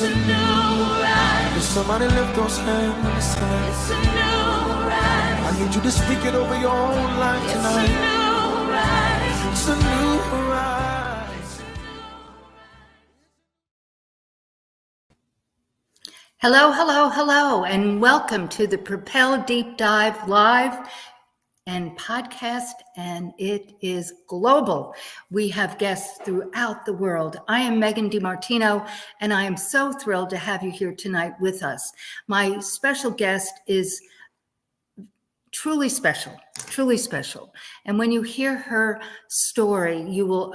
It's a new rise. If somebody lift those hands and say, it's a new rise. I need you to speak it over your own life tonight. It's a new rise. It's a new rise. Hello, hello, hello, and welcome to the Propel Deep Dive Live and podcast, and it is global. We have guests throughout the world. I am Megan DiMartino, and I am so thrilled to have you here tonight with us. My special guest is truly special, truly special. And when you hear her story, you will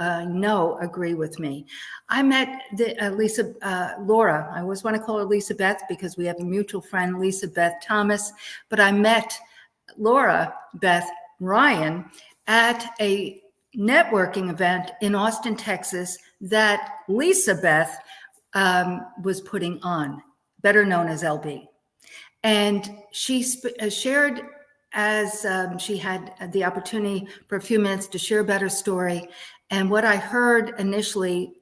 agree with me. I met Laura. I always want to call her Lisa Beth because we have a mutual friend, Lisa Beth Thomas. But I met Laura Beth Ryan at a networking event in Austin, Texas that Lisa Beth was putting on, better known as LB. And she shared as she had the opportunity for a few minutes to share about her story. And what I heard initially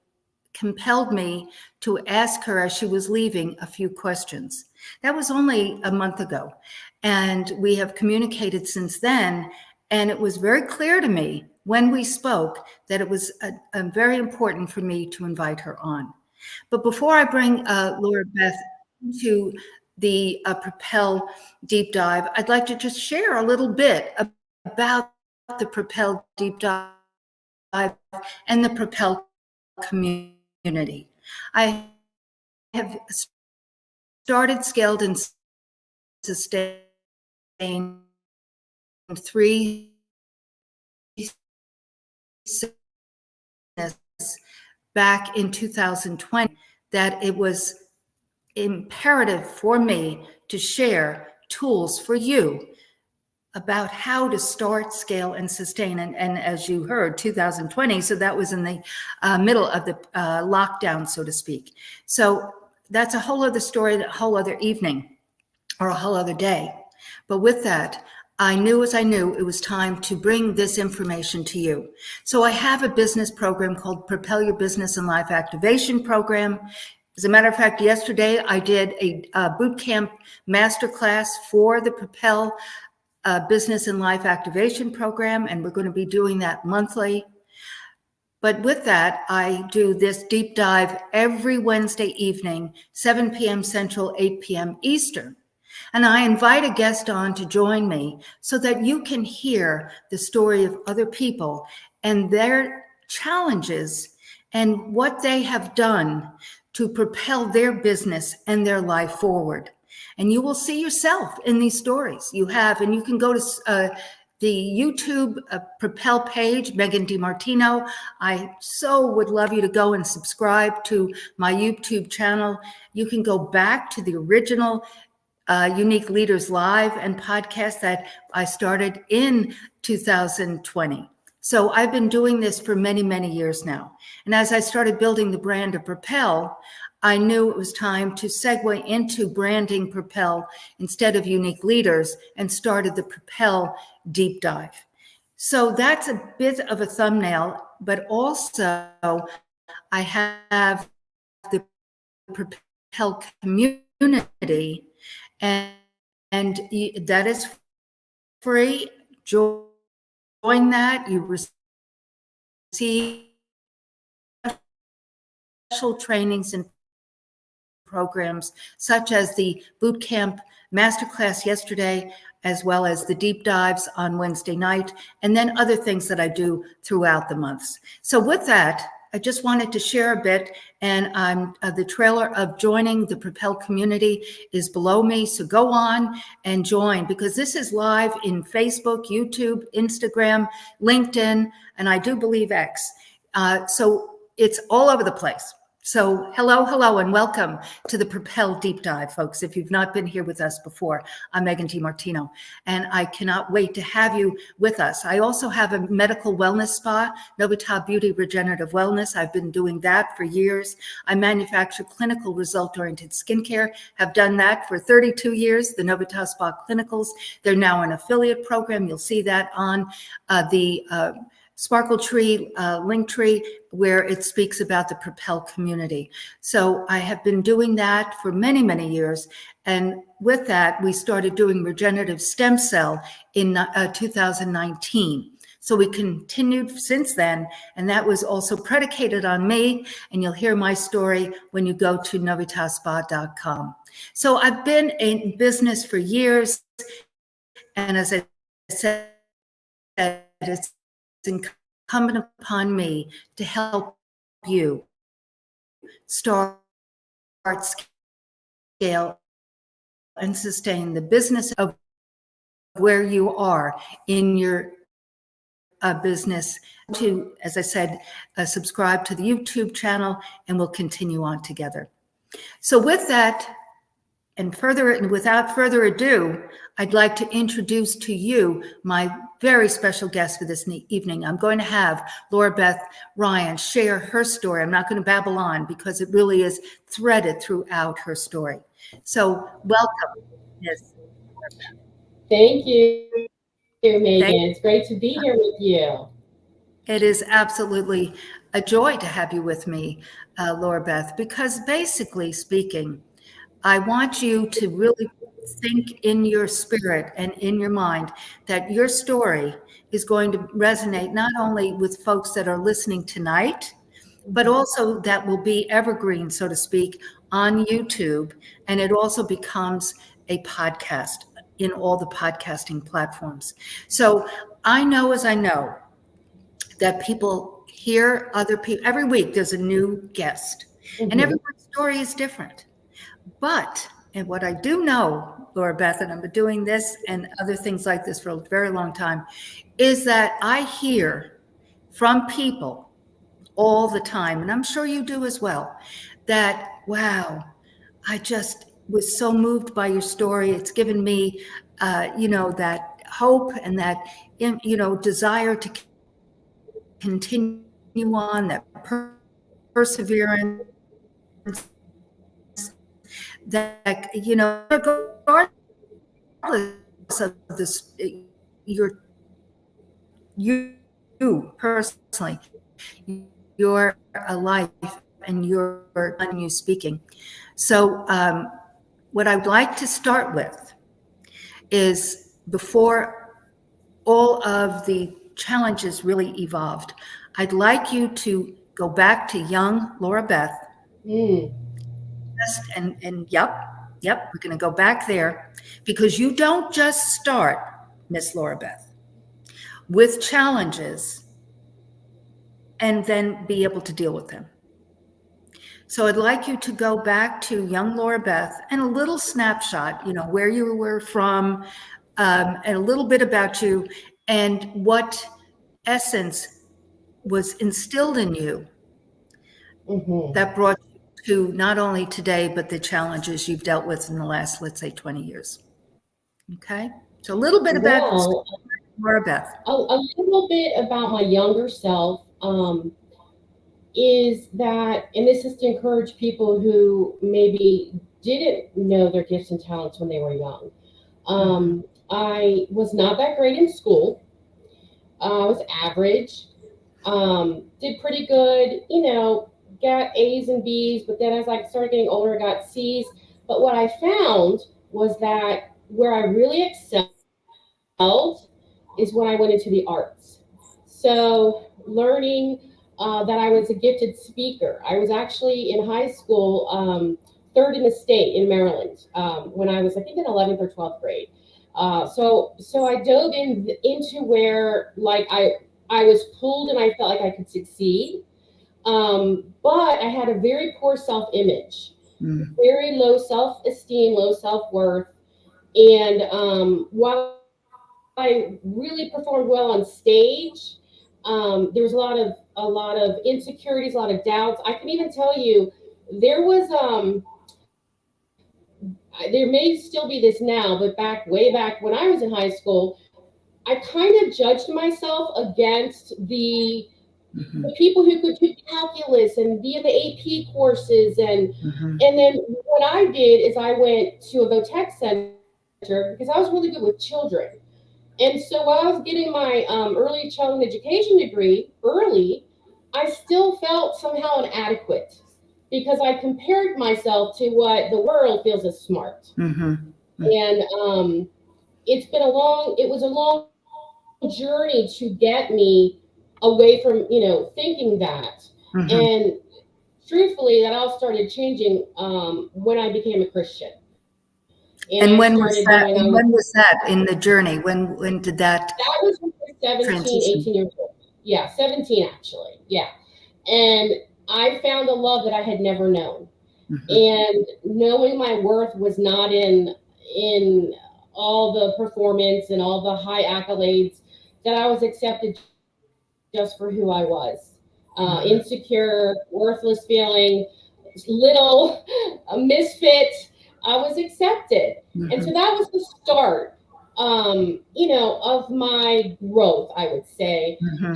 compelled me to ask her as she was leaving a few questions. That was only a month ago. And we have communicated since then. And it was very clear to me when we spoke that it was very important for me to invite her on. But before I bring Laura Beth to the Propel Deep Dive, I'd like to just share a little bit about the Propel Deep Dive and the Propel community. I have started, scaled, and sustained 3 back in 2020 that it was imperative for me to share tools for you about how to start, scale, and sustain. And as you heard, 2020, so that was in the middle of the lockdown, so to speak. So that's a whole other story, a whole other evening, or a whole other day. But with that, I knew it was time to bring this information to you. So I have a business program called Propel Your Business and Life Activation Program. As a matter of fact, yesterday I did a boot camp masterclass for the Propel Business and Life Activation Program, and we're going to be doing that monthly. But with that, I do this deep dive every Wednesday evening, 7 p.m. Central, 8 p.m. Eastern. And I invite a guest on to join me so that you can hear the story of other people and their challenges and what they have done to propel their business and their life forward. And you will see yourself in these stories you have. And you can go to the YouTube Propel page, Megan DiMartino. I so would love you to go and subscribe to my YouTube channel. You can go back to the original Unique Leaders Live and podcast that I started in 2020. So I've been doing this for many, many years now. And as I started building the brand of Propel, I knew it was time to segue into branding Propel instead of Unique Leaders and started the Propel Deep Dive. So that's a bit of a thumbnail, but also I have the Propel community, and that is free. Join that. You receive special trainings and programs such as the boot camp masterclass yesterday, as well as the deep dives on Wednesday night, and then other things that I do throughout the months. So with that, I just wanted to share a bit, and I'm the trailer of joining the Propel community is below me. So go on and join, because this is live in Facebook, YouTube, Instagram, LinkedIn, and I do believe X. So it's all over the place. So hello, and welcome to the Propel Deep Dive, folks. If you've not been here with us before, I'm Megan DiMartino, and I cannot wait to have you with us. I also have a medical wellness spa, Novita Beauty Regenerative Wellness. I've been doing that for years. I manufacture clinical result-oriented skincare, have done that for 32 years, the Novita Spa Clinicals. They're now an affiliate program. You'll see that on the Sparkle Tree, link tree, where it speaks about the Propel community. So I have been doing that for many, many years. And with that, we started doing regenerative stem cell in 2019. So we continued since then, and that was also predicated on me, and you'll hear my story when you go to novitasspa.com. So I've been in business for years, and as I said, it's incumbent upon me to help you start, scale, and sustain the business of where you are in your business. To, as I said, subscribe to the YouTube channel, and we'll continue on together. So with that, and without further ado, I'd like to introduce to you my very special guest for this evening. I'm going to have Laura Beth Ryan share her story. I'm not going to babble on because it really is threaded throughout her story. So welcome. Yes. Thank you, Megan. Thank It's great to be here with you. It is absolutely a joy to have you with me, Laura Beth, because basically speaking, I want you to really think in your spirit and in your mind that your story is going to resonate not only with folks that are listening tonight, but also that will be evergreen, so to speak, on YouTube. And it also becomes a podcast in all the podcasting platforms. So I know, as I know, that people hear other people. Every week there's a new guest, and everyone's story is different. But, and what I do know, Laura Beth, and I've been doing this and other things like this for a very long time, is that I hear from people all the time, and I'm sure you do as well, that, wow, I just was so moved by your story. It's given me, that hope and that, desire to continue on, that perseverance, that, regardless of this, you personally, you're alive and you're on you speaking. So what I'd like to start with is, before all of the challenges really evolved, I'd like you to go back to young Laura Beth. And yep, we're going to go back there, because you don't just start, Miss Laura Beth, with challenges and then be able to deal with them. So I'd like you to go back to young Laura Beth and a little snapshot, where you were from, and a little bit about you and what essence was instilled in you that brought you to not only today, but the challenges you've dealt with in the last, let's say, 20 years. Okay? So a little bit about Laura Beth. A little bit about my younger self is that, and this is to encourage people who maybe didn't know their gifts and talents when they were young. I was not that great in school. I was average, did pretty good, got A's and B's, but then as I started getting older, I got C's. But what I found was that where I really excelled is when I went into the arts. So learning that I was a gifted speaker. I was actually in high school, third in the state in Maryland, when I was, I think, in 11th or 12th grade. So I dove into where, like, I was pulled and I felt like I could succeed. But I had a very poor self-image, very low self-esteem, low self-worth. And while I really performed well on stage, there was a lot of insecurities, a lot of doubts. I can even tell you there was there may still be this now, but way back when I was in high school, I kind of judged myself against the people who could do calculus and be in the AP courses. And then what I did is I went to a Votech center because I was really good with children. And so while I was getting my early childhood education degree early, I still felt somehow inadequate because I compared myself to what the world feels is smart. Mm-hmm. And it was a long journey to get me away from, thinking that. Mm-hmm. And truthfully, that all started changing when I became a Christian. And And I when was started that? going And on. when was that in the journey? When did that That was when I was 17, transition? 18 years old. Yeah, 17 actually. Yeah. And I found a love that I had never known. Mm-hmm. And knowing my worth was not in all the performance and all the high accolades, that I was accepted just for who I was. Insecure, worthless feeling, little, a misfit. I was accepted. And Mm-hmm. so that was the start, of my growth, I would say, Mm-hmm.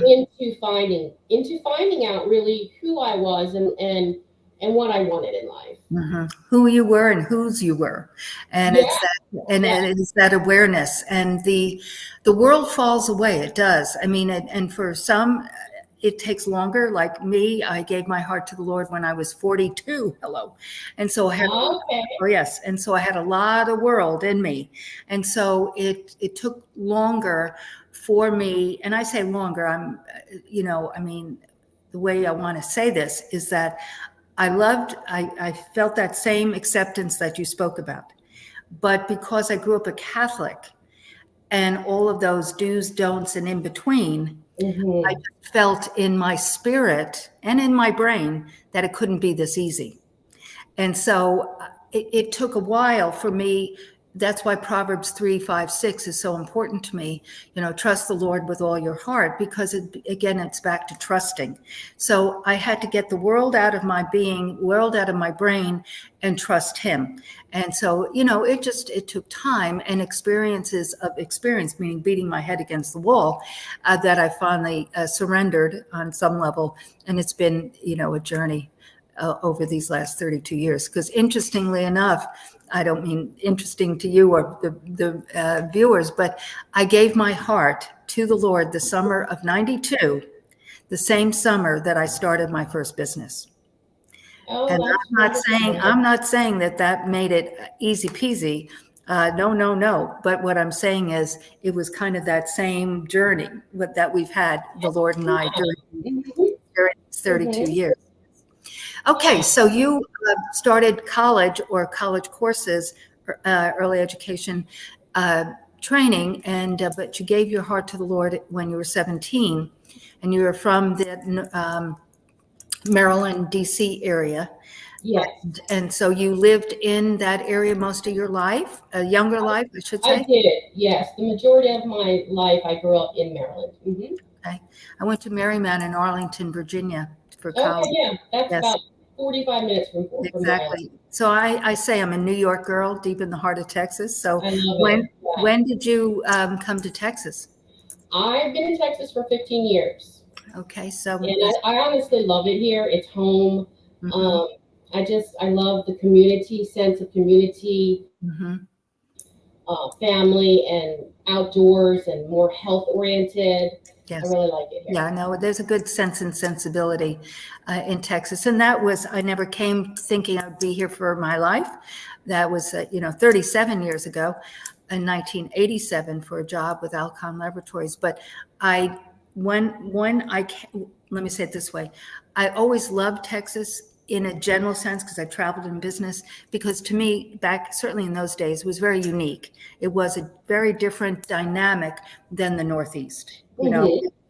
into finding out really who I was and what I wanted in life. Mm-hmm. Who you were and whose you were, and Yeah, it's that, and yeah. it is that awareness, and the world falls away. It does. I mean, and for some, it takes longer. Like me, I gave my heart to the Lord when I was 42. Hello, and so I had. Okay. Oh yes, and so I had a lot of world in me, and so it took longer for me. And I say longer. I mean, the way I want to say this is that I felt that same acceptance that you spoke about. But because I grew up a Catholic and all of those do's, don'ts, and in between, I Hmm. just felt in my spirit and in my brain that it couldn't be this easy. And so it took a while for me. That's why Proverbs 3, 5, 6 is so important to me. Trust the Lord with all your heart, because again, it's back to trusting. So I had to get the world out of my being, world out of my brain, and trust Him. And so, it took time and experience, meaning beating my head against the wall, that I finally surrendered on some level. And it's been, a journey over these last 32 years. Because interestingly enough, I don't mean interesting to you or the viewers, but I gave my heart to the Lord the summer of '92, the same summer that I started my first business. Oh, And that's wonderful. I'm not saying that made it easy peasy. No, no, no. But what I'm saying is it was kind of that same journey that we've had, the Lord and I, Hmm. during these 32 Hmm. years. Okay, Yeah. so you started college or college courses, early education training, and but you gave your heart to the Lord when you were 17, and you were from the Maryland, D.C. area, Yes. and so you lived in that area most of your life, a younger life, I should I say. did. Yes. The majority of my life, I grew up in Maryland. Hmm. Okay, I went to Marymount in Arlington, Virginia, for Okay. college. Yeah. That's Yes. about 45 minutes from where I live. Exactly. So I say I'm a New York girl, deep in the heart of Texas. So I love when it. Yeah. when did you come to Texas? I've been in Texas for 15 years. Okay, so And I honestly love it here. It's home. mhm, Um, I love the community, sense of community, mhm. family, and outdoors, and more health oriented. I Yes. really like it here. Yeah, no, there's a good sense and sensibility in Texas. And that was, I never came thinking I would be here for my life. That was, 37 years ago in 1987 for a job with Alcon Laboratories. But I, let me say it this way, I always loved Texas in a general sense because I traveled in business, because to me, back certainly in those days, it was very unique. It was a very different dynamic than the Northeast. Hmm.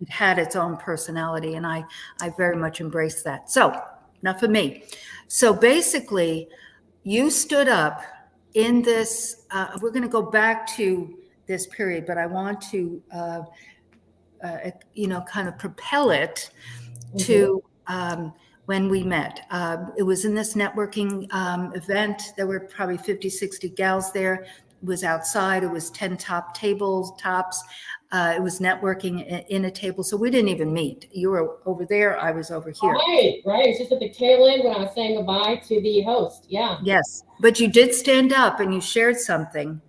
It had its own personality, and I very much embraced that. So, enough of me. So basically, you stood up in this. We're going to go back to this period, but I want to, kind of propel it Hmm. to when we met. It was in this networking event. There were probably 50, 60 gals there. It was outside. It was 10 tops. It was networking in a table. So we didn't even meet. You were over there. I was over here. Right, right. It's just at the tail end when I was saying goodbye to the host. Yeah. Yes. But you did stand up and you shared something.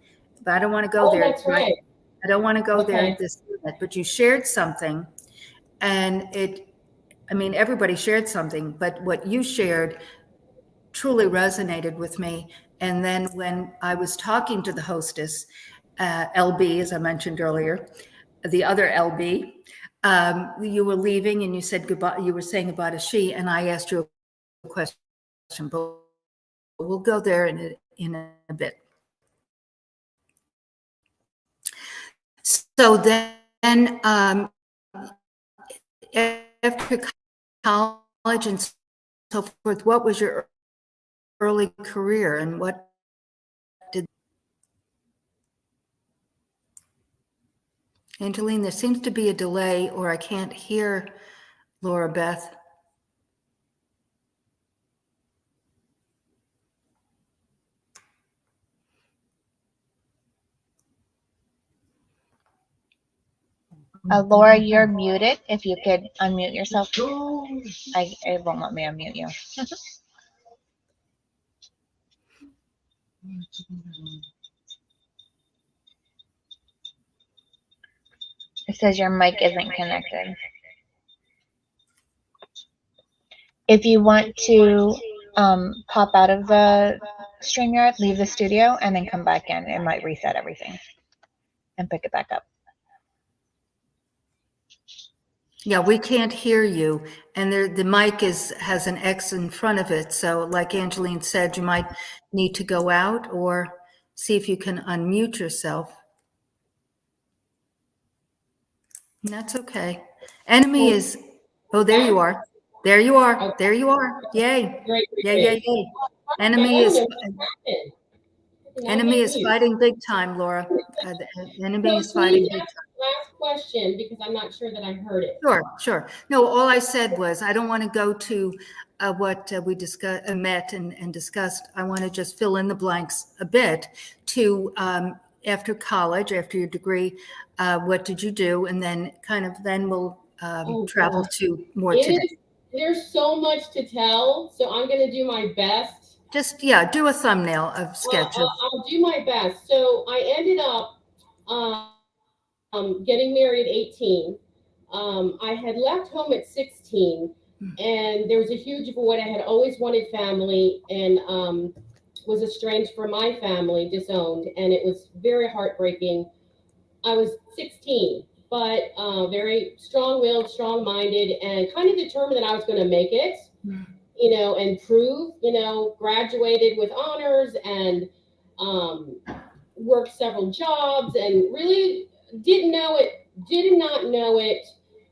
But I don't want to go Oh, there. that's right. I don't want to go there Okay. this minute, but you shared something, and everybody shared something, but what you shared truly resonated with me. And then when I was talking to the hostess, LB, as I mentioned earlier, the other LB, you were leaving and you said goodbye. You were saying goodbye to she, and I asked you a question, but we'll go there in a bit. So then, after college and so forth, what was your early career, and what did Angeline? There seems to be a delay, or I can't hear Laura Beth. Laura, you're muted. If you could unmute yourself. It won't let me unmute you. It says your mic isn't connected. If you want to pop out of the StreamYard, leave the studio, and then come back in, it might reset everything and pick it back up. Yeah, we can't hear you, and the mic has an X in front of it. So, like Angeline said, you might need to go out or see if you can unmute yourself. And that's okay. Enemy is. Oh, there you are. There you are. There you are. Yay! Great. Yay! Yay! Yay! Enemy is fighting big time, Laura. The enemy is fighting big time. Last question, because I'm not sure that I heard it. Sure. No, all I said was I don't want to go to what we discussed, met and discussed. I want to just fill in the blanks a bit to after college, after your degree, what did you do? And then we'll travel to more today. There's so much to tell, so I'm going to do my best. Just, do a thumbnail of sketch. I'll do my best. So I ended up getting married at 18. I had left home at 16, and there was a huge void. I had always wanted family, and was estranged from my family, disowned, and it was very heartbreaking. I was 16, but very strong-willed, strong-minded, and kind of determined that I was going to make it. And prove, graduated with honors and worked several jobs, and really did not know it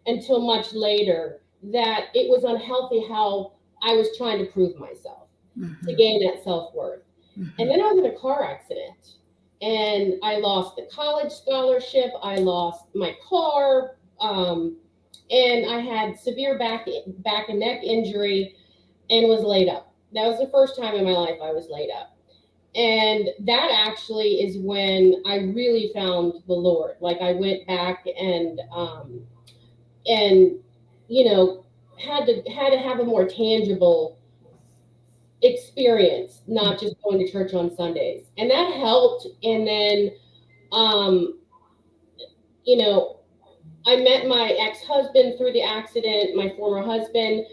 until much later that it was unhealthy how I was trying to prove myself to gain that self-worth. And then I was in a car accident, and I lost the college scholarship. I lost my car, and I had severe back and neck injury, and was laid up. That was the first time in my life I was laid up. And that actually is when I really found the Lord. Like, I went back and had to have a more tangible experience, not just going to church on Sundays. And that helped. And then, I met my ex-husband through the accident, my former husband.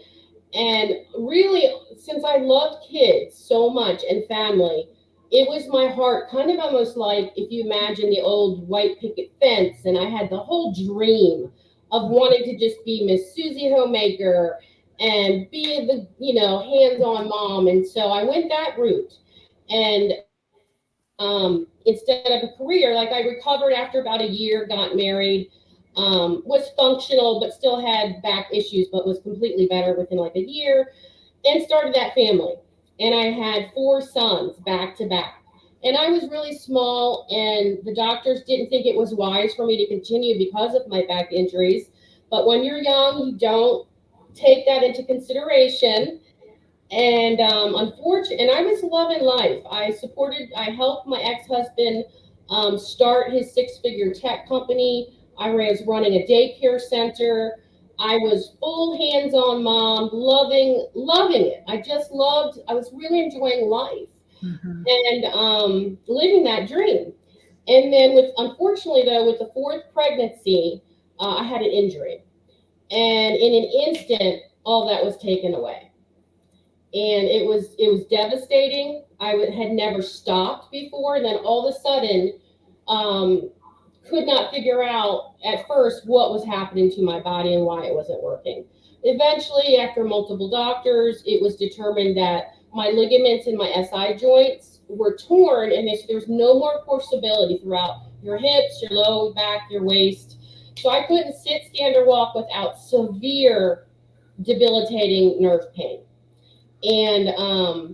And really, since I loved kids so much and family, it was my heart, kind of almost like if you imagine the old white picket fence, and I had the whole dream of wanting to just be Miss Susie Homemaker and be the, hands-on mom. And so I went that route. And instead of a career, like, I recovered after about a year, got married, was functional, but still had back issues, but was completely better within like a year, and started that family. And I had 4 sons back to back. And I was really small, and the doctors didn't think it was wise for me to continue because of my back injuries. But when you're young, you don't take that into consideration. And unfortunately, and I was loving life. I helped my ex-husband start his 6-figure tech company. I was running a daycare center. I was full hands-on mom, loving it. I was really enjoying life and living that dream. And then unfortunately though, with the fourth pregnancy, I had an injury, and in an instant, all that was taken away, and it was devastating. Had never stopped before, and then all of a sudden, um, could not figure out at first what was happening to my body and why it wasn't working. Eventually, after multiple doctors, it was determined that my ligaments in my SI joints were torn, and there's no more core stability throughout your hips, your low back, your waist. So I couldn't sit, stand, or walk without severe debilitating nerve pain. And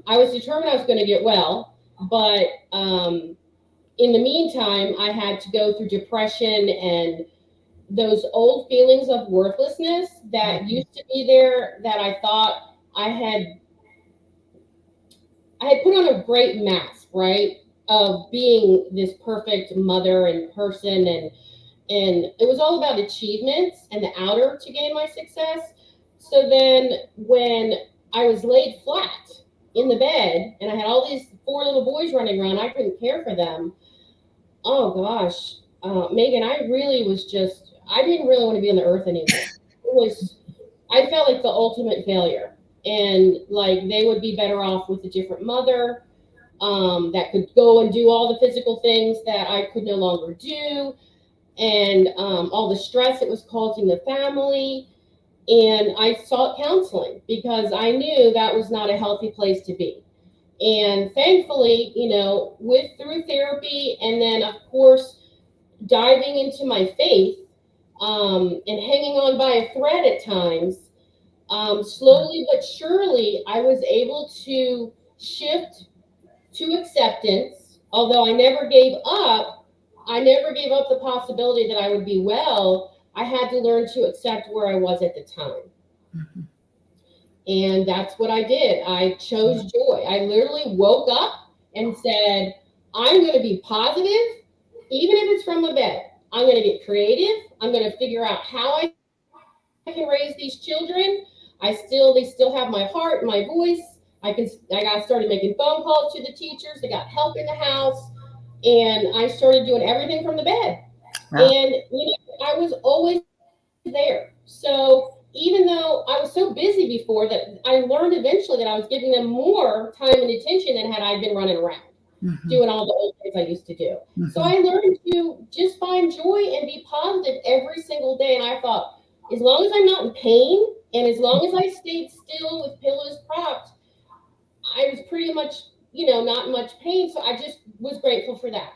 I was determined I was going to get well, but in the meantime, I had to go through depression and those old feelings of worthlessness that used to be there, that I thought I had put on a great mask, right? Of being this perfect mother and person, and it was all about achievements and the outer to gain my success. So then when I was laid flat in the bed and I had all these four little boys running around, I couldn't care for them. Oh gosh, Megan, I didn't really want to be on the earth anymore. I felt like the ultimate failure. And like they would be better off with a different mother, that could go and do all the physical things that I could no longer do, and all the stress it was causing the family. And I sought counseling because I knew that was not a healthy place to be. And thankfully, through therapy, and then of course diving into my faith, and hanging on by a thread at times, slowly but surely, I was able to shift to acceptance. Although I never gave up the possibility that I would be well. I had to learn to accept where I was at the time. Mm-hmm. And that's what I did. I chose joy. I literally woke up and said, I'm going to be positive, even if it's from the bed. I'm going to get creative. I'm going to figure out how I can raise these children. They still have my heart, my voice. I started making phone calls to the teachers. I got help in the house, and I started doing everything from the bed. Wow. And I was always there. So even though I was so busy before, that I learned eventually that I was giving them more time and attention than had I been running around. Mm-hmm. Doing all the old things I used to do. Mm-hmm. So I learned to just find joy and be positive every single day. And I thought, as long as I'm not in pain, and as long as I stayed still with pillows propped, I was pretty much, not in much pain. So I just was grateful for that.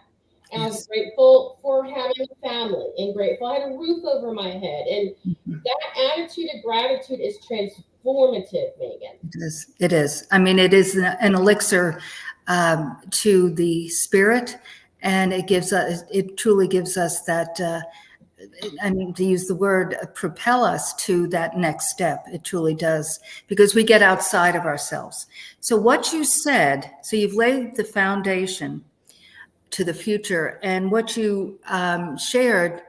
And I was grateful for having a family, and grateful I had a roof over my head. And that attitude of gratitude is transformative, Megan. It is. I mean, it is an elixir to the spirit, and it truly gives us that, to use the word, propel us to that next step. It truly does, because we get outside of ourselves. So what you said, so you've laid the foundation to the future, and what you shared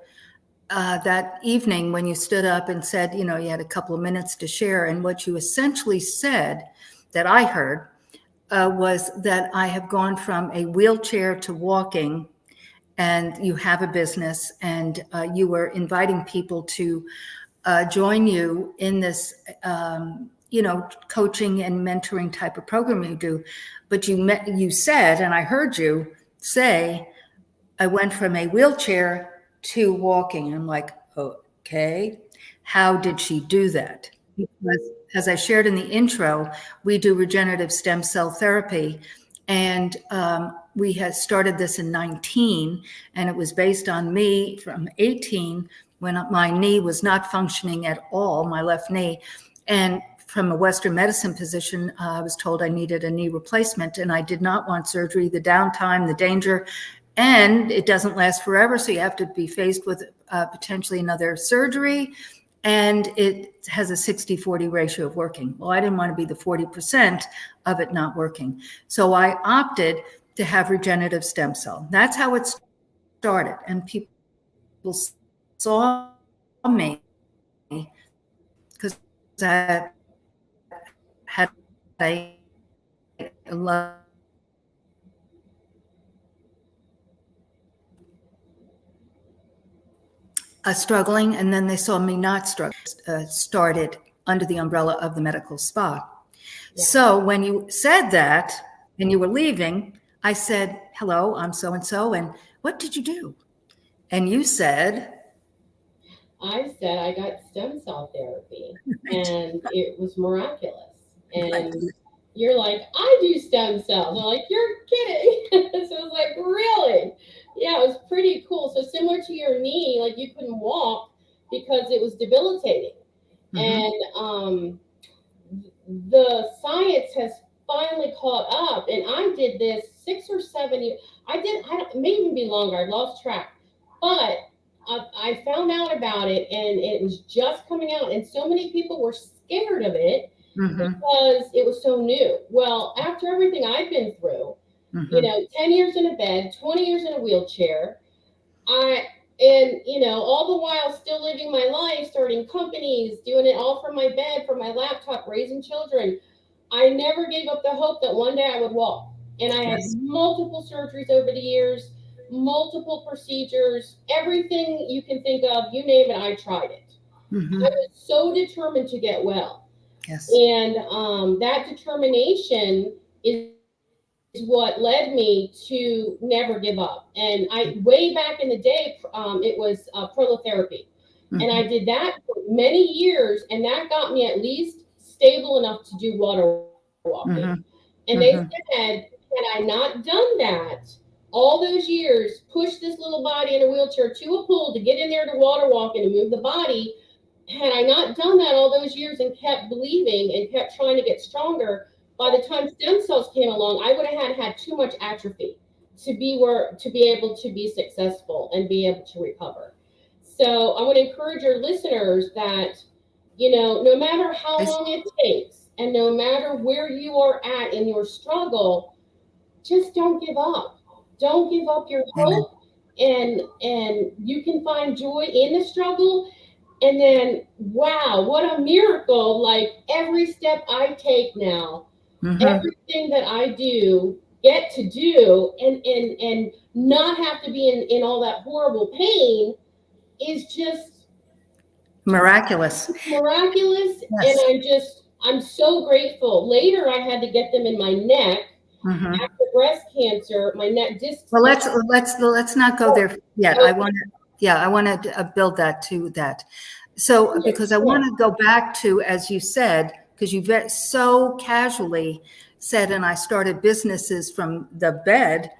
that evening when you stood up and said, you had a couple of minutes to share, and what you essentially said that I heard was that I have gone from a wheelchair to walking, and you have a business, and you were inviting people to join you in this, coaching and mentoring type of program you do. But you said, and I heard you say, I went from a wheelchair to walking. And I'm like, okay, how did she do that? Because as I shared in the intro, we do regenerative stem cell therapy, and we had started this in 19, and it was based on me from 18, when my knee was not functioning at all, my left knee. And from a Western medicine position, I was told I needed a knee replacement, and I did not want surgery, the downtime, the danger, and it doesn't last forever. So you have to be faced with potentially another surgery, and it has a 60-40 ratio of working. Well, I didn't want to be the 40% of it not working. So I opted to have regenerative stem cell. That's how it started. And people saw me because I had a love struggling, and then they saw me not struggling, started under the umbrella of the medical spa. Yeah. So when you said that and you were leaving, I said, hello, I'm so-and-so, and what did you do? And you said, I said I got stem cell therapy and it was miraculous. And you're like, I do stem cells. I'm like, you're kidding. So I was like, really? Yeah, it was pretty cool. So similar to your knee, like you couldn't walk because it was debilitating. And the science has finally caught up. And I did this 6 or 7 years. I don't, it may even be longer. I lost track. But I found out about it and it was just coming out. And so many people were scared of it because it was so new. Well, after everything I've been through, 10 years in a bed, 20 years in a wheelchair, all the while still living my life, starting companies, doing it all from my bed, from my laptop, raising children. I never gave up the hope that one day I would walk. And I had multiple surgeries over the years, multiple procedures, everything you can think of, you name it, I tried it. I was so determined to get well. Yes. And that determination is what led me to never give up. And way back in the day, it was prolotherapy. And I did that for many years, and that got me at least stable enough to do water walking. And they said, had I not done that all those years, push this little body in a wheelchair to a pool to get in there to water walk and to move the body, had I not done that all those years and kept believing and kept trying to get stronger, by the time stem cells came along, I would have had too much atrophy to be able to be successful and be able to recover. So I want to encourage your listeners that, no matter how long it takes and no matter where you are at in your struggle, just don't give up. Don't give up your hope. And you can find joy in the struggle. And then, wow, what a miracle. Like every step I take now, everything that I do, get to do and not have to be in all that horrible pain is just miraculous. Miraculous. Yes. And I'm so grateful. Later, I had to get them in my neck. After breast cancer, my neck disc. Well, let's not go there yet. Okay. I want to build that to that. So, because I want to go back to, as you said, because you so casually said, and I started businesses from the bed.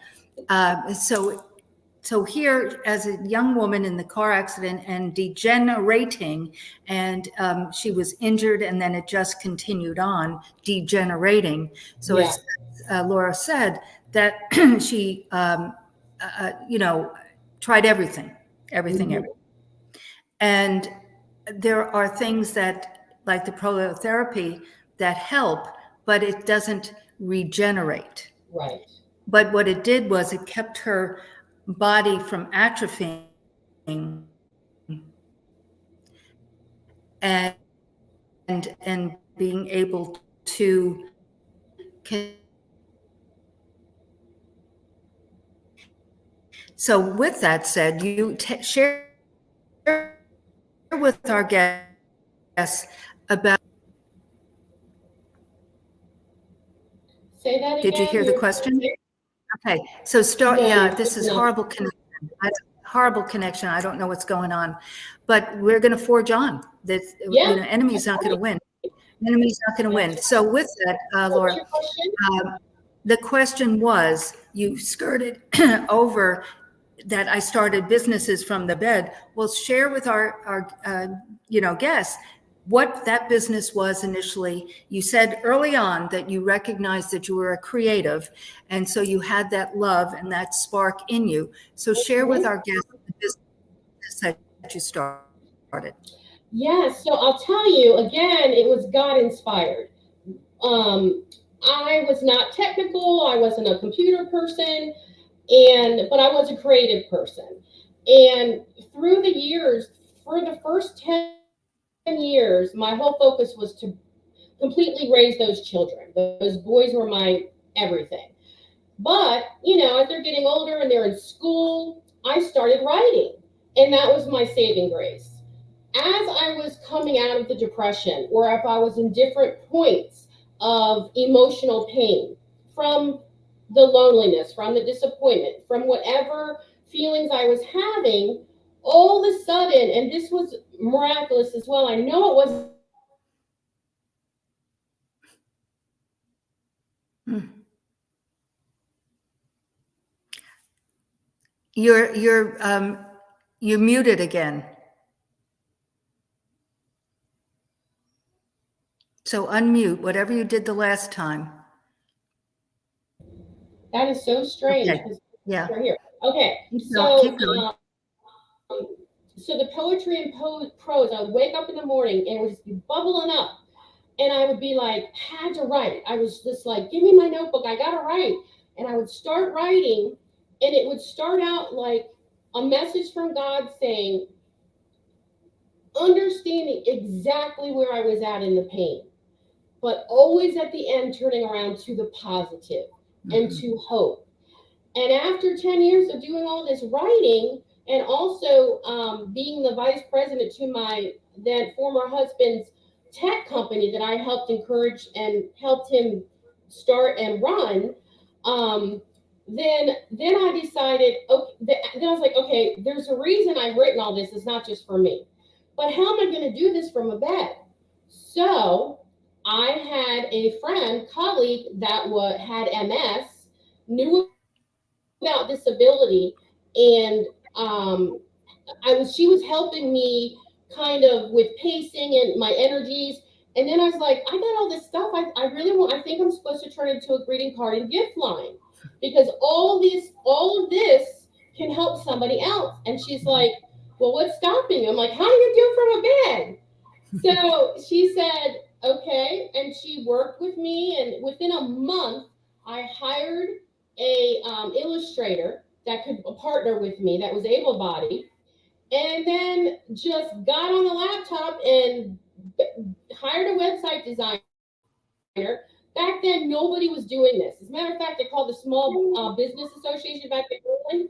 So here, as a young woman in the car accident and degenerating, and she was injured, and then it just continued on degenerating. So as Laura said, that she, tried everything. And there are things that, like the prolotherapy, that help, but it doesn't regenerate. Right. But what it did was it kept her body from atrophying and being able to so with that said, you share with our guests about. Say that again. Did you hear the question? Okay, so this is horrible connection. Horrible connection. I don't know what's going on, but we're going to forge on. Enemy's not going to win. Enemy's not going to win. So with that, Laura, the question was, you skirted over that I started businesses from the bed. Well, share with our guests what that business was initially. You said early on that you recognized that you were a creative, and so you had that love and that spark in you. So share with our guests the business that you started. Yeah, so I'll tell you, again, it was God inspired. I was not technical, I wasn't a computer person, but I was a creative person. And through the years, for the first 10 years, my whole focus was to completely raise those children. Those boys were my everything. But, as they're getting older and they're in school, I started writing. And that was my saving grace. As I was coming out of the depression, or if I was in different points of emotional pain from the loneliness, from the disappointment, from whatever feelings I was having, all of a sudden, and this was miraculous as well, I know it wasn't. You're muted again. So unmute whatever you did the last time. That is so strange. Okay. Yeah. Right here. Okay. Keep going. So the poetry and prose, I would wake up in the morning and it would just be bubbling up. And I would be like, had to write. I was just like, give me my notebook. I got to write. And I would start writing, and it would start out like a message from God saying, understanding exactly where I was at in the pain, but always at the end turning around to the positive and to hope. And after 10 years of doing all this writing, and also being the vice president to my then former husband's tech company that I helped encourage and helped him start and run, then I decided, okay, then I was like, okay, there's a reason I've written all this. It's not just for me. But how am I going to do this from a bed? So I had a friend, colleague that had MS, knew about disability, and she was helping me kind of with pacing and my energies. And then I was like, I got all this stuff. I think I'm supposed to turn it into a greeting card and gift line, because all of this can help somebody else. And she's like, well, what's stopping you? I'm like, how do you do from a bed? So she said, okay. And she worked with me. And within a month, I hired a illustrator that could partner with me, that was able-bodied, and then just got on the laptop and hired a website designer. Back then, nobody was doing this. As a matter of fact, they called the Small Business Association back in England,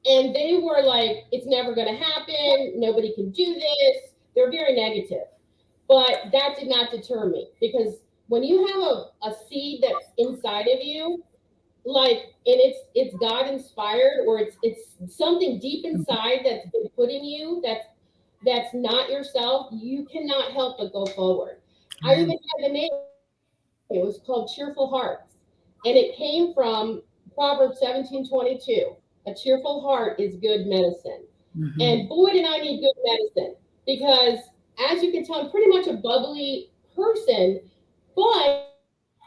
and they were like, it's never going to happen. Nobody can do this. They're very negative. But that did not deter me, because when you have a seed that's inside of you, like, and it's God inspired, or it's something deep inside that's been put in you that's not yourself, you cannot help but go forward. I even had the name. It was called Cheerful Hearts, and it came from Proverbs 17:22. A cheerful heart is good medicine. And boy, did I need good medicine, because as you can tell, I'm pretty much a bubbly person, but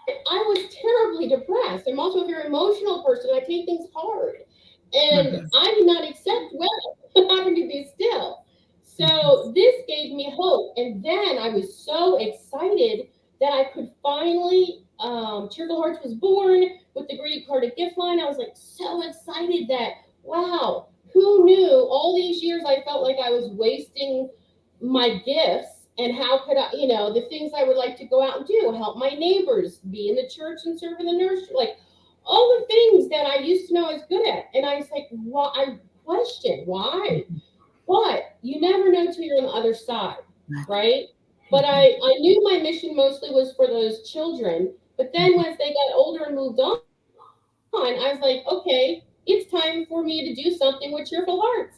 I was terribly depressed. I'm also a very emotional person. I take things hard, and I did not accept well having to be still. So this gave me hope. And then I was so excited that I could finally, Cheerful Hearts was born with the greeting card and gift line. I was like so excited that, wow, who knew all these years I felt like I was wasting my gifts. And how could I, the things I would like to go out and do, help my neighbors, be in the church and serve in the nursery, like all the things that I used to know I was good at. And I was like, well, I questioned why, but you never know till you're on the other side, right? But I knew my mission mostly was for those children. But then once they got older and moved on, I was like, okay, it's time for me to do something with Cheerful Hearts.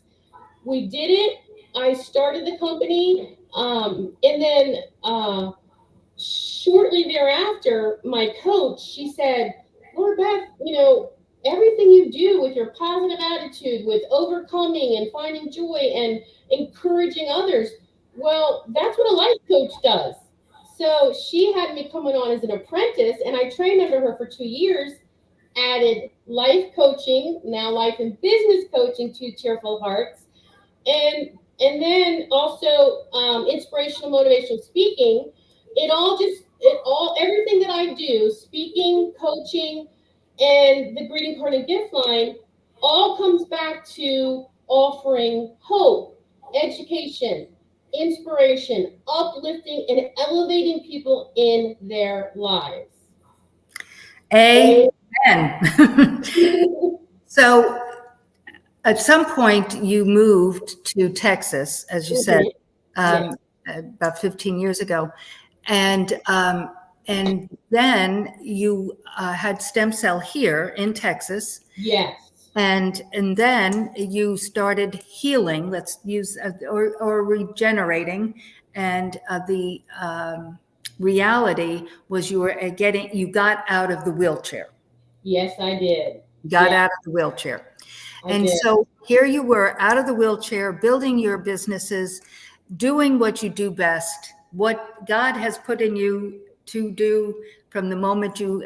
We did it. I started the company. And then shortly thereafter, my coach, she said, Lord Beth, everything you do with your positive attitude, with overcoming and finding joy and encouraging others, well, that's what a life coach does. So she had me coming on as an apprentice, and I trained under her for 2 years, added life coaching, now life and business coaching to Cheerful Hearts. And then also inspirational, motivational speaking. Everything that I do, speaking, coaching, and the greeting card and gift line, all comes back to offering hope, education, inspiration, uplifting, and elevating people in their lives. Amen. So at some point you moved to Texas, as you said, Yes. about 15 years ago. And then you had stem cell here in Texas. Yes. And then you started healing, let's use, or regenerating. And the reality was you got out of the wheelchair. Yes, I did. Got out of the wheelchair. And so here you were out of the wheelchair, building your businesses, doing what you do best, what God has put in you to do from the moment you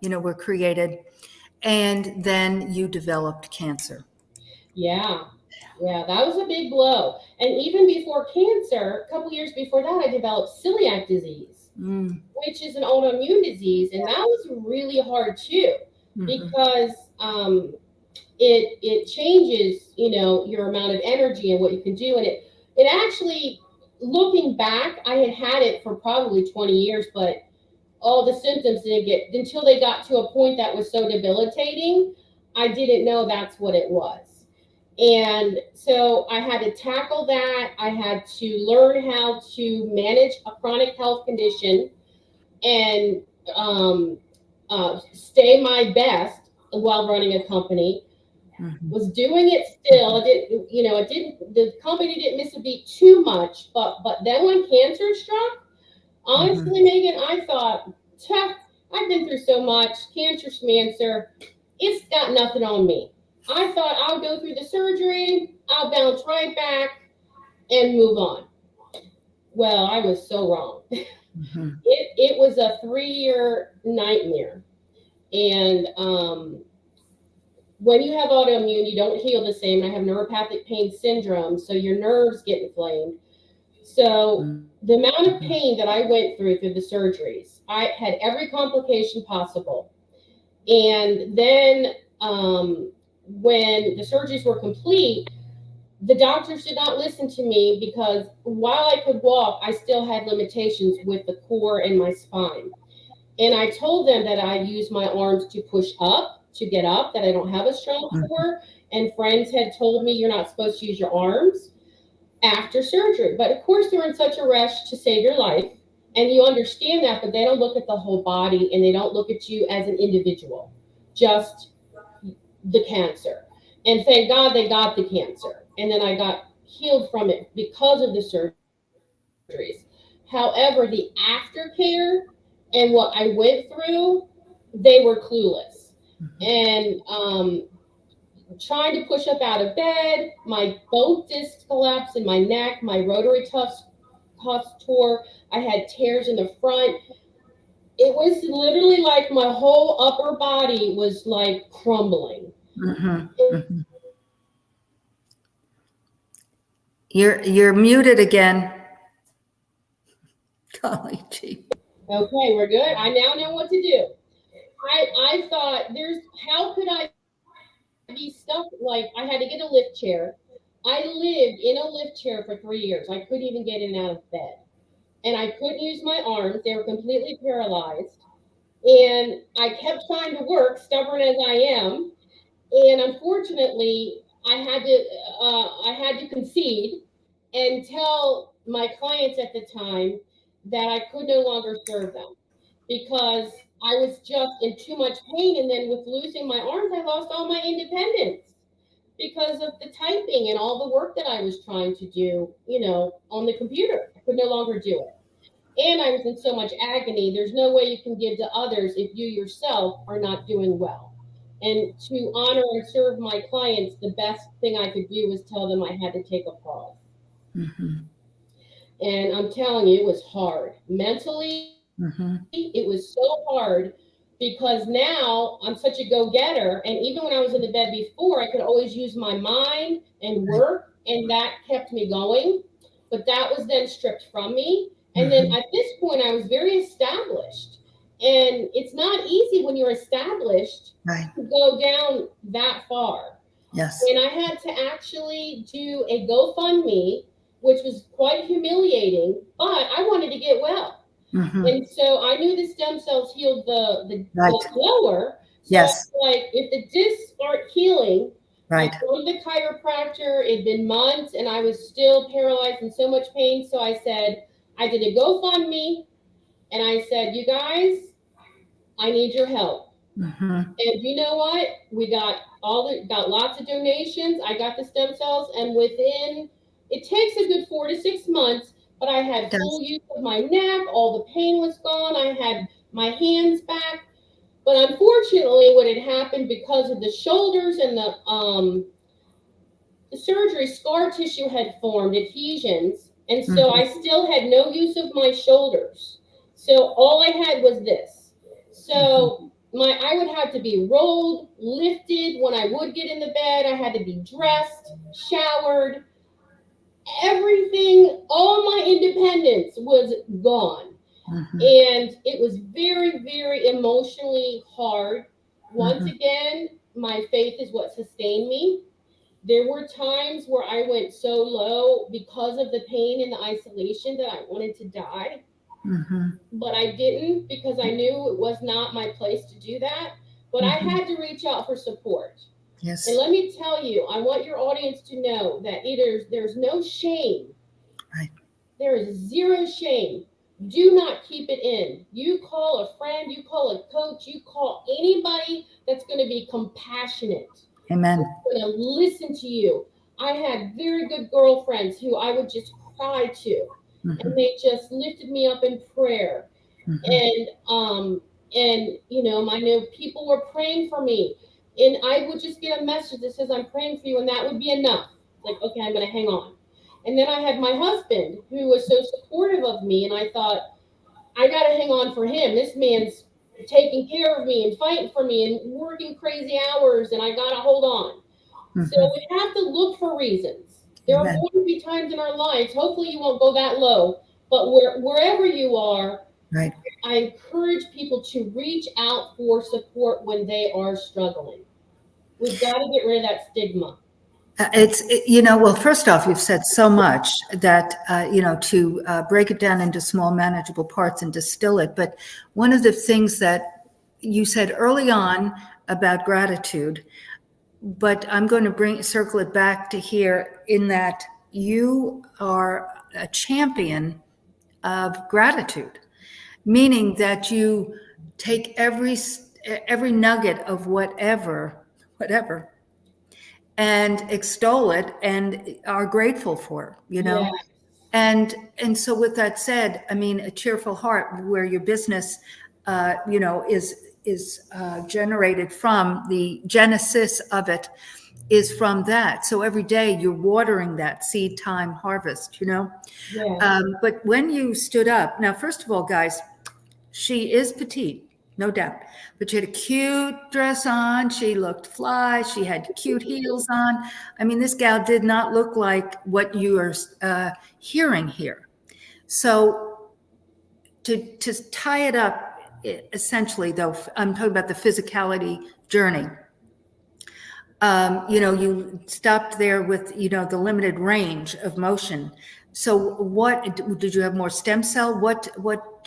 were created. And then you developed cancer. Yeah, that was a big blow. And even before cancer, a couple years before that, I developed celiac disease, which is an autoimmune disease, and that was really hard too, because it changes, your amount of energy and what you can do, and it actually, looking back, I had it for probably 20 years, but all the symptoms didn't get until they got to a point that was so debilitating. I didn't know that's what it was. And so I had to tackle that. I had to learn how to manage a chronic health condition and stay my best while running a company. Was doing it still. The company didn't miss a beat too much, but then when cancer struck, honestly, Megan, I thought, I've been through so much, cancer, it's got nothing on me. I thought I'll go through the surgery, I'll bounce right back and move on. Well, I was so wrong. It was a 3-year nightmare. And when you have autoimmune, you don't heal the same. I have neuropathic pain syndrome, so your nerves get inflamed. So the amount of pain that I went through the surgeries, I had every complication possible. And then when the surgeries were complete, the doctors did not listen to me because while I could walk, I still had limitations with the core and my spine. And I told them that I use my arms to push up, to get up, that I don't have a strong core. And friends had told me you're not supposed to use your arms after surgery. But of course, they're in such a rush to save your life. And you understand that, but they don't look at the whole body and they don't look at you as an individual, just the cancer. And thank God they got the cancer. And then I got healed from it because of the surgeries. However, the aftercare and what I went through, they were clueless. And trying to push up out of bed, my both discs collapsed in my neck, my rotary cuffs tore, I had tears in the front. It was literally like my whole upper body was like crumbling. You're muted again. Golly gee. Okay, we're good. I now know what to do. I thought how could I be stuck? Like I had to get a lift chair. I lived in a lift chair for 3 years. I couldn't even get in and out of bed. And I couldn't use my arms. They were completely paralyzed. And I kept trying to work, stubborn as I am. And unfortunately, I had to concede and tell my clients at the time that I could no longer serve them because I was just in too much pain. And then with losing my arms, I lost all my independence because of the typing and all the work that I was trying to do, on the computer. I could no longer do it. And I was in so much agony. There's no way you can give to others if you yourself are not doing well. And to honor and serve my clients, the best thing I could do was tell them I had to take a pause. And I'm telling you, it was hard. Mentally, it was so hard because now I'm such a go-getter. And even when I was in the bed before, I could always use my mind and work, and that kept me going. But that was then stripped from me. And then at this point, I was very established. And it's not easy when you're established to go down that far. Yes. And I had to actually do a GoFundMe, which was quite humiliating, but I wanted to get well. And so I knew the stem cells healed the lower. So yes. like, if the discs aren't healing, Right. I told the chiropractor, it'd been months and I was still paralyzed in so much pain. So I said, I did a GoFundMe and I said, you guys, I need your help. Mm-hmm. And you know what? We got got lots of donations. I got the stem cells, and within it takes a good 4 to 6 months, but I had full use of my neck, all the pain was gone, I had my hands back. But unfortunately, what had happened because of the shoulders and the surgery, scar tissue had formed, adhesions, and so I still had no use of my shoulders. So all I had was this. So I would have to be rolled, lifted. When I would get in the bed, I had to be dressed, showered. Everything, all my independence was gone. And it was very, very emotionally hard. Once again, my faith is what sustained me. There were times where I went so low because of the pain and the isolation that I wanted to die. But I didn't, because I knew it was not my place to do that. But I had to reach out for support. Yes. And let me tell you, I want your audience to know that there's no shame. Right. There is zero shame. Do not keep it in. You call a friend, you call a coach, you call anybody that's going to be compassionate. Amen. That's going to listen to you. I had very good girlfriends who I would just cry to. And they just lifted me up in prayer. And you know, I know people were praying for me. And I would just get a message that says, I'm praying for you, and that would be enough. Like, okay, I'm going to hang on. And then I had my husband, who was so supportive of me, and I thought, I got to hang on for him. This man's taking care of me and fighting for me and working crazy hours, and I got to hold on. So we have to look for reasons. There are going to be times in our lives, hopefully you won't go that low, but wherever you are, right. I encourage people to reach out for support when they are struggling. We've got to get rid of that stigma. You know, well, first off, you've said so much that, you know, to break it down into small manageable parts and distill it. But one of the things that you said early on about gratitude, but I'm going to circle it back to here, in that you are a champion of gratitude, meaning that you take every nugget of whatever, and extol it and are grateful for, you know? Yeah. And so with that said, I mean, a cheerful heart, where your business, you know, is generated from, the genesis of it is from that. So every day you're watering that seed time harvest, you know? Yeah. But when you stood up, now, first of all, guys, she is petite, no doubt, but she had a cute dress on. She looked fly. She had cute heels on. I mean, this gal did not look like what you are hearing here. So to tie it up, essentially, though, I'm talking about the physicality journey. You know, you stopped there with, you know, the limited range of motion. So what, did you have more stem cell? What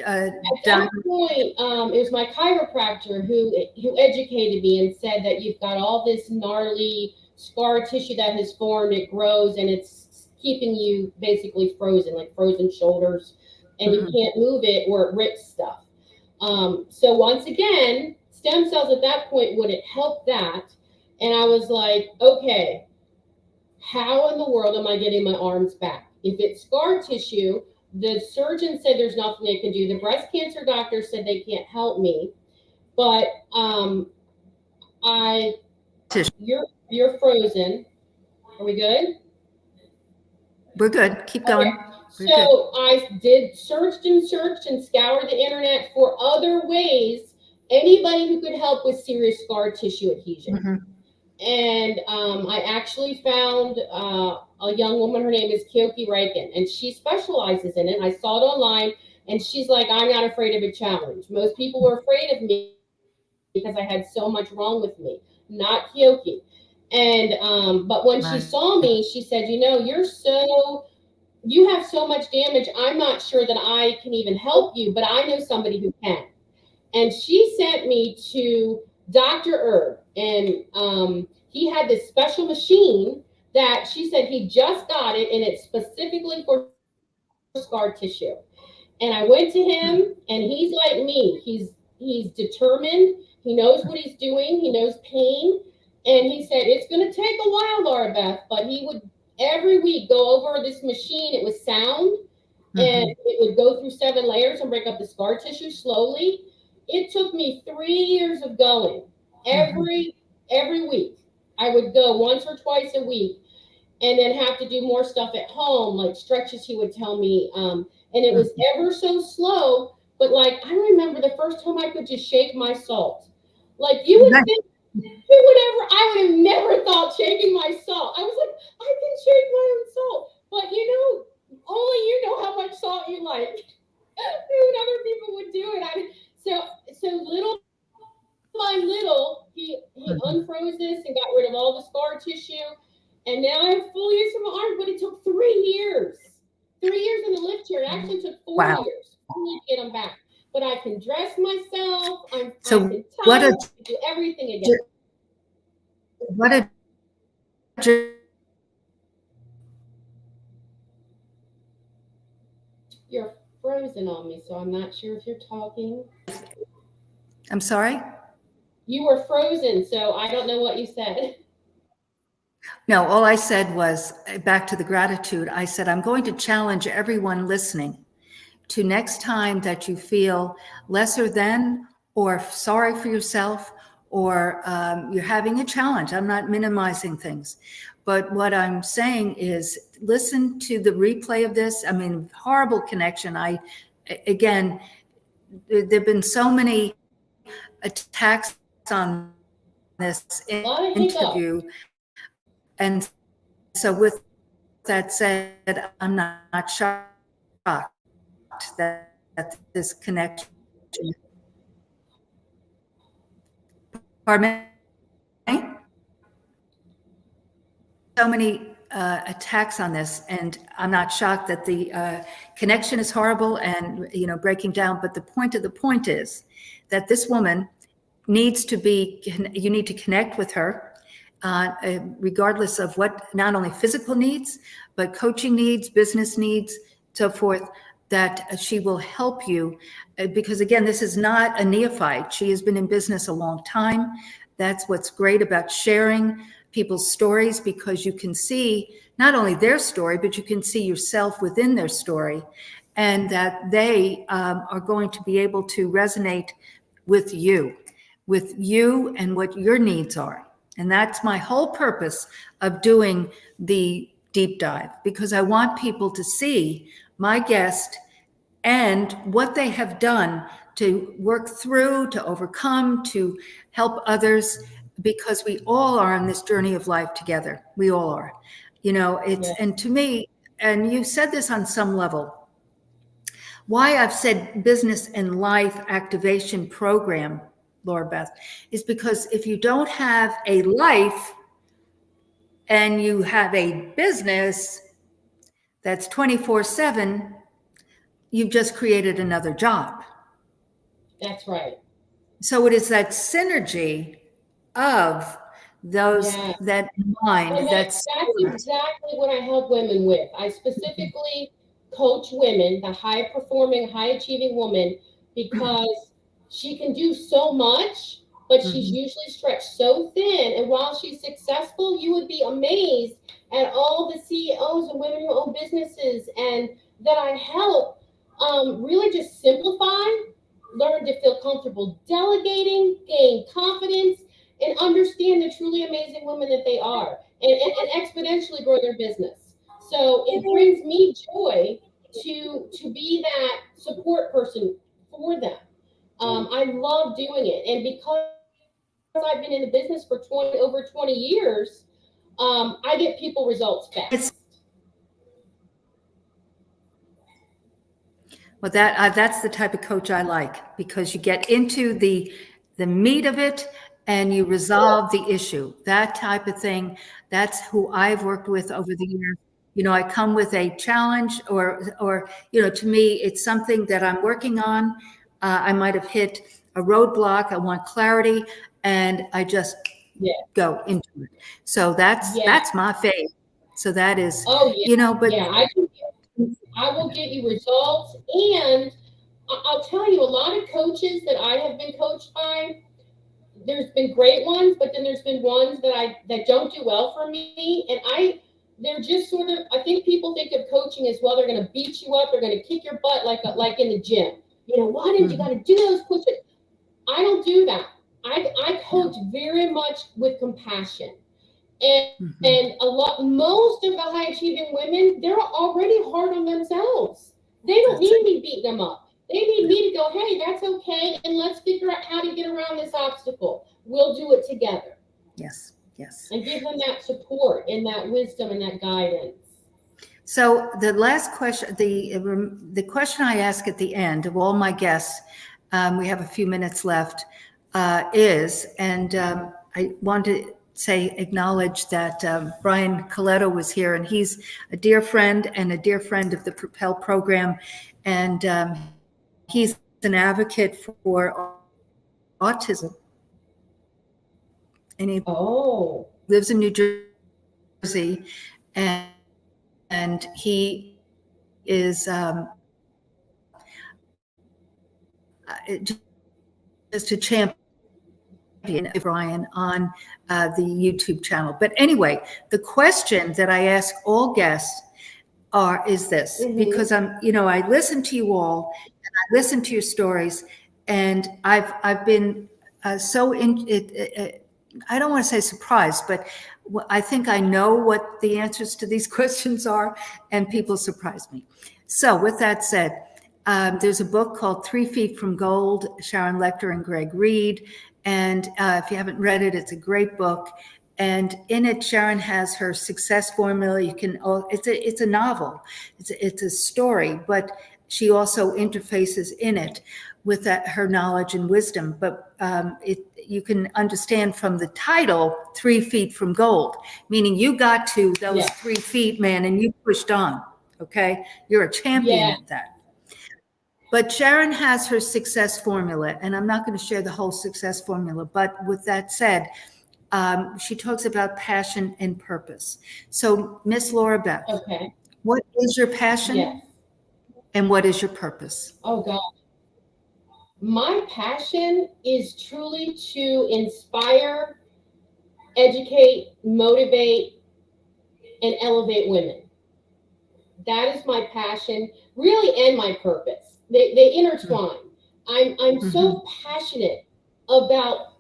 at that point, it was my chiropractor who educated me and said that you've got all this gnarly scar tissue that has formed, it grows, and it's keeping you basically frozen, like frozen shoulders, and you can't move it or it rips stuff. So once again, stem cells at that point would have helped that. And I was like, okay, how in the world am I getting my arms back? If it's scar tissue, the surgeon said there's nothing they can do. The breast cancer doctor said they can't help me. But you're frozen. Are we good? We're good. Keep going. Okay. So I searched and scoured the internet for other ways, anybody who could help with serious scar tissue adhesion. And I actually found a young woman, her name is Kyoki Reiken, and she specializes in it. I saw it online, and she's like, I'm not afraid of a challenge. Most people were afraid of me because I had so much wrong with me, not Kyoki. And but when she saw me, she said, you know, you have so much damage, I'm not sure that I can even help you, but I know somebody who can. And she sent me to Dr. Herb, and he had this special machine that she said he just got it, and it's specifically for scar tissue. And I went to him, and he's like me. He's determined. He knows what he's doing. He knows pain. And he said, it's going to take a while, Laura Beth, but he would every week go over this machine. It was sound, and it would go through 7 layers and break up the scar tissue slowly. It took me 3 years of going every week. I would go once or twice a week, and then have to do more stuff at home, like stretches he would tell me. And it was ever so slow, but like I remember the first time I could just shake my salt. Like you would think I would have never thought shaking my salt. I was like, I can shake my own salt. But only you know how much salt you like. And other people would do it. So little by little, he unfroze this and got rid of all the scar tissue. And now I have full use of my arm, but it took 3 years. 3 years in the lift chair. It actually took 4 years to get them back. But I can dress myself. I can do everything again. You're frozen on me, so I'm not sure if you're talking. I'm sorry? You were frozen, so I don't know what you said. No, all I said was, back to the gratitude, I said, I'm going to challenge everyone listening to next time that you feel lesser than or sorry for yourself or you're having a challenge. I'm not minimizing things. But what I'm saying is listen to the replay of this. I mean, horrible connection. Again, there've been so many attacks on this interview. And so with that said, I'm not shocked that this connection. Pardon me? So many attacks on this, and I'm not shocked that the connection is horrible and breaking down. But the point is that this woman needs to be. You need to connect with her. Regardless of what, not only physical needs, but coaching needs, business needs, so forth, that she will help you. Because again, this is not a neophyte. She has been in business a long time. That's what's great about sharing people's stories, because you can see not only their story, but you can see yourself within their story, and that they are going to be able to resonate with you and what your needs are. And that's my whole purpose of doing the deep dive, because I want people to see my guest and what they have done to work through, to overcome, to help others, because we all are on this journey of life together. We all are. And to me, and you said this on some level, why I've said business and life activation program, Laura Beth, is because if you don't have a life and you have a business that's 24/7, you've just created another job. That's right. So it is that synergy of those, that mind, that's exactly what I help women with. I specifically coach women, the high performing, high achieving woman, because she can do so much, but she's usually stretched so thin. And while she's successful, you would be amazed at all the CEOs and women who own businesses and that I help really just simplify, learn to feel comfortable delegating, gain confidence, and understand the truly amazing women that they are, and exponentially grow their business. So it brings me joy to be that support person for them. I love doing it. And because I've been in the business for over 20 years, I get people results fast. Well, that's the type of coach I like, because you get into the meat of it and you resolve the issue. That type of thing, that's who I've worked with over the years. I come with a challenge or to me, it's something that I'm working on. I might have hit a roadblock. I want clarity, and I just Yeah. go into it. So that's my faith. So that is, Oh yeah. but Yeah, I will get you results, and I'll tell you, a lot of coaches that I have been coached by, there's been great ones, but then there's been ones that don't do well for me, and they're just sort of, I think people think of coaching as, well, they're going to beat you up, they're going to kick your butt like in the gym. Why didn't you got to do those push-ups? I don't do that. I coach very much with compassion. And most of the high achieving women, they're already hard on themselves. They don't need me beating them up. They need me to go, hey, that's okay, and let's figure out how to get around this obstacle. We'll do it together. Yes, yes. And give them that support and that wisdom and that guidance. So the last question, the question I ask at the end of all my guests, we have a few minutes left, is, and I want to acknowledge that Brian Coletto was here, and he's a dear friend and a dear friend of the Propel program, and he's an advocate for autism, and he lives in New Jersey, and he is just a champion, Brian, on the YouTube channel. But anyway, the question that I ask all guests is this, because I listen to you all, and I listen to your stories, and I've been so in it. I don't want to say surprised, but I think I know what the answers to these questions are, and people surprise me. So with that said, there's a book called 3 Feet from Gold, Sharon Lechter and Greg Reed. And if you haven't read it, it's a great book. And in it, Sharon has her success formula. It's a novel. It's a story, but she also interfaces in it with her knowledge and wisdom. But you can understand from the title, 3 Feet from Gold, meaning you got to those 3 feet, man, and you pushed on. Okay, you're a champion at that. But Sharon has her success formula, and I'm not going to share the whole success formula, but with that said, she talks about passion and purpose. So, Miss Laura Beth, what is your passion and what is your purpose? Oh, God. My passion is truly to inspire, educate, motivate, and elevate women. That is my passion, really, and my purpose. They intertwine. I'm so passionate about,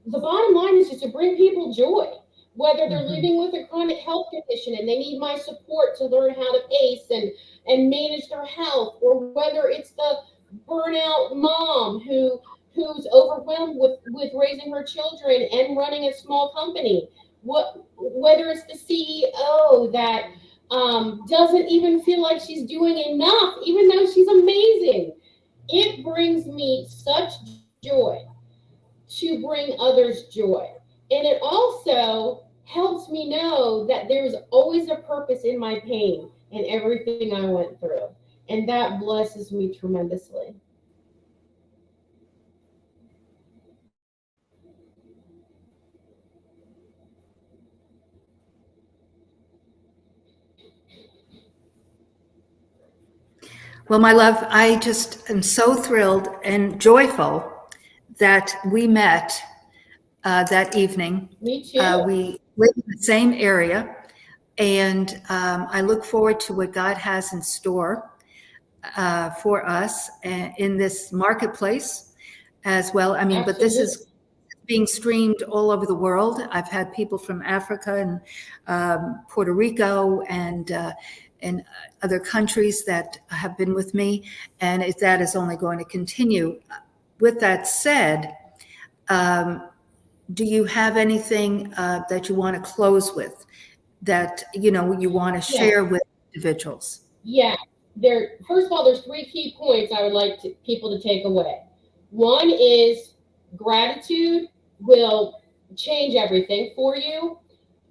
the bottom line is just to bring people joy, whether they're living with a chronic health condition and they need my support to learn how to pace and manage their health, or whether it's the burnout mom who's overwhelmed with raising her children and running a small company, whether it's the CEO that doesn't even feel like she's doing enough, even though she's amazing. It brings me such joy to bring others joy. And it also helps me know that there's always a purpose in my pain and everything I went through. And that blesses me tremendously. Well, my love, I just am so thrilled and joyful that we met that evening. Me too. We live in the same area, and I look forward to what God has in store for us in this marketplace as well. I mean, but this is being streamed all over the world. I've had people from Africa and Puerto Rico and other countries that have been with me, and that is only going to continue. With that said, do you have anything that you want to close with, that you want to share with individuals? Yeah, first of all, there's 3 key points I would like people to take away. One is gratitude will change everything for you,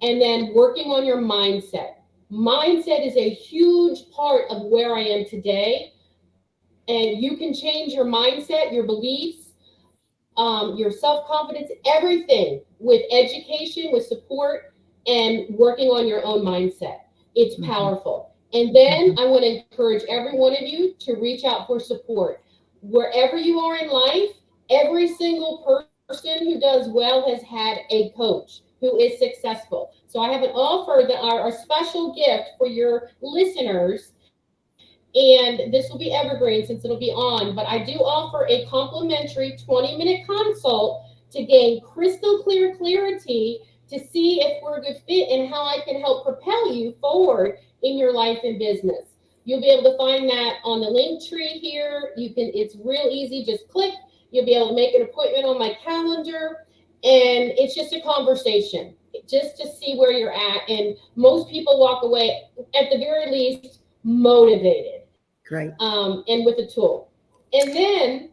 and then working on your mindset. Mindset is a huge part of where I am today, and you can change your mindset, your beliefs, your self-confidence, everything with education, with support, and working on your own mindset. It's powerful. And then I want to encourage every one of you to reach out for support. Wherever you are in life, every single person who does well has had a coach who is successful. So I have an offer that are a special gift for your listeners, and this will be evergreen since it'll be on, but I do offer a complimentary 20-minute consult to gain crystal clear clarity to see if we're a good fit and how I can help propel you forward in your life and business. You'll be able to find that on the link tree here. It's real easy, just click. You'll be able to make an appointment on my calendar, and it's just a conversation just to see where you're at. And most people walk away, at the very least, motivated. Great. And with a tool. And then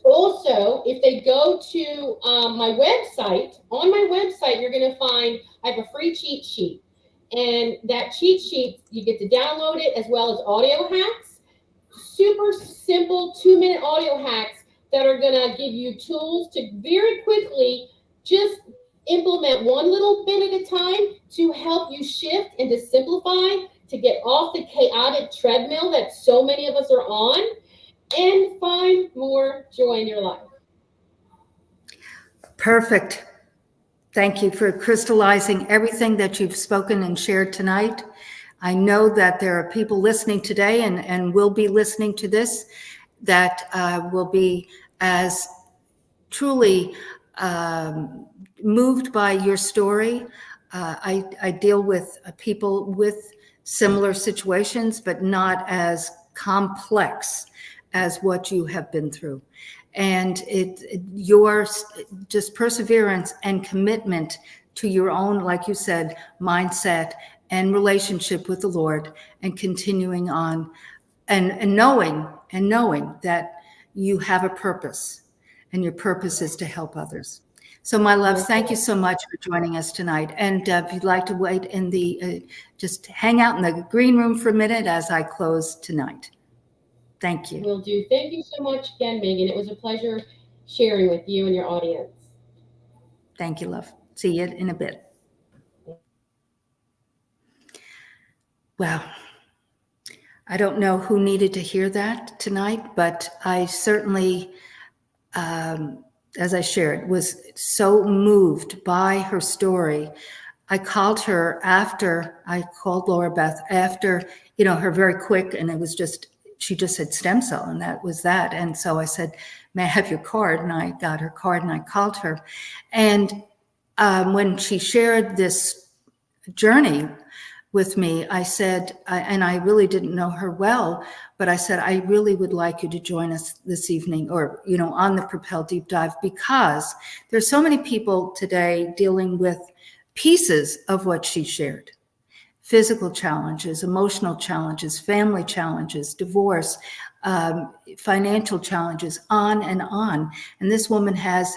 also, if they go to my website, on my website, you're going to find I have a free cheat sheet. And that cheat sheet, you get to download it as well as audio hacks, super simple 2-minute audio hacks that are going to give you tools to very quickly just implement one little bit at a time to help you shift and to simplify, to get off the chaotic treadmill that so many of us are on, and find more joy in your life. Perfect. Thank you for crystallizing everything that you've spoken and shared tonight. I know that there are people listening today and will be listening to this that will be as truly moved by your story. I deal with people with similar situations, but not as complex as what you have been through. And your just perseverance and commitment to your own, like you said, mindset and relationship with the Lord, and continuing on and knowing that you have a purpose, and your purpose is to help others. So my love, thank you so much for joining us tonight. And if you'd like to wait in the, just hang out in the green room for a minute as I close tonight. Thank you. Will do. Thank you so much again, Megan. It was a pleasure sharing with you and your audience. Thank you, love. See you in a bit. Wow. I don't know who needed to hear that tonight, but I certainly, as I shared, was so moved by her story. I called her after, I called Laura Beth after, her very quick, and it was just, she just said stem cell, and that was that. And so I said, may I have your card? And I got her card and I called her. And when she shared this journey with me, I said, and I really didn't know her well, but I said, I really would like you to join us this evening, or, on the Propel Deep Dive, because there's so many people today dealing with pieces of what she shared. Physical challenges, emotional challenges, family challenges, divorce, financial challenges, on and on. And this woman has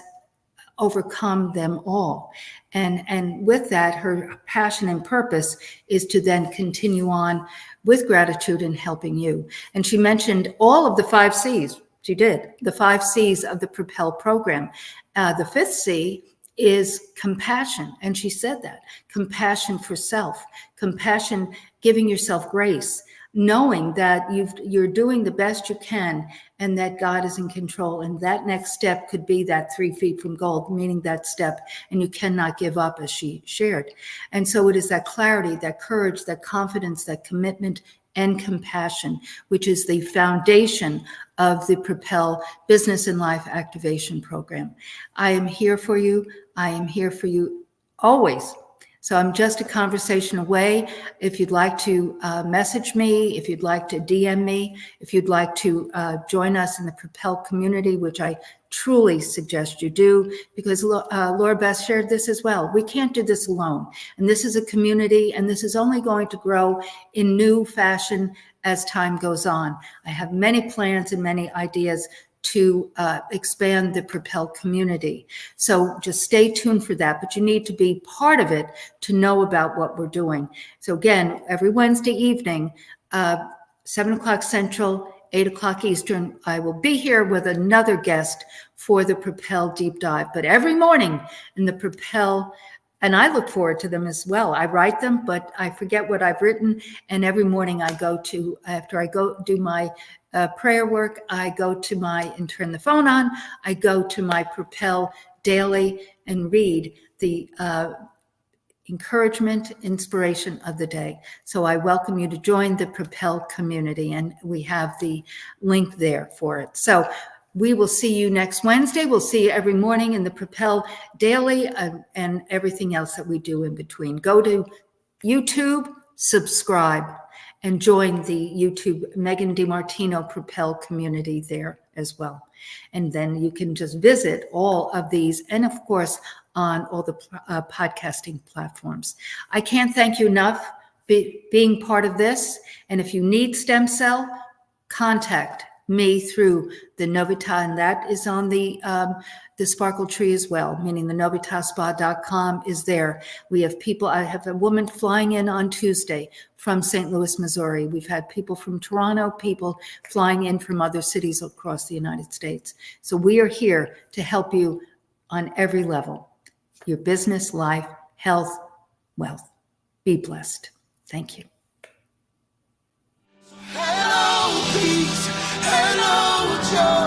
overcome them all. And with that, her passion and purpose is to then continue on with gratitude and helping you. And she mentioned all of the 5 C's. She did, the 5 C's of the Propel program. The 5th C is compassion. And she said that, compassion for self, compassion, giving yourself grace, knowing that you're doing the best you can and that God is in control. And that next step could be that 3 feet from gold, meaning that step, and you cannot give up, as she shared. And so it is that clarity, that courage, that confidence, that commitment and compassion, which is the foundation of the Propel Business and Life Activation Program. I am here for you. I am here for you always. So I'm just a conversation away. If you'd like to message me, if you'd like to DM me, if you'd like to join us in the Propel community, which I truly suggest you do, because Laura Beth shared this as well. We can't do this alone. And this is a community, and this is only going to grow in new fashion as time goes on. I have many plans and many ideas to expand the Propel community. So just stay tuned for that, but you need to be part of it to know about what we're doing. So again, every Wednesday evening, 7 o'clock Central, 8 o'clock Eastern, I will be here with another guest for the Propel Deep Dive. But every morning in the Propel, and I look forward to them as well. I write them, but I forget what I've written. And every morning I go to, after I go do my prayer work, I go to my, and turn the phone on, I go to my Propel Daily and read the encouragement, inspiration of the day. So I welcome you to join the Propel community, and we have the link there for it. So we will see you next Wednesday. We'll see you every morning in the Propel Daily and everything else that we do in between. Go to YouTube, subscribe, and join the YouTube Megan DiMartino Propel community there as well. And then you can just visit all of these, and of course, on all the podcasting platforms. I can't thank you enough being part of this. And if you need stem cell, contact me through the Novita, and that is on the Sparkle Tree as well, meaning the novitaspa.com is there. We have people, I have a woman flying in on Tuesday from St. Louis, Missouri. We've had people from Toronto, people flying in from other cities across the United States. So we are here to help you on every level, your business, life, health, wealth. Be blessed. Thank you. Hello, peace. Hello, joy.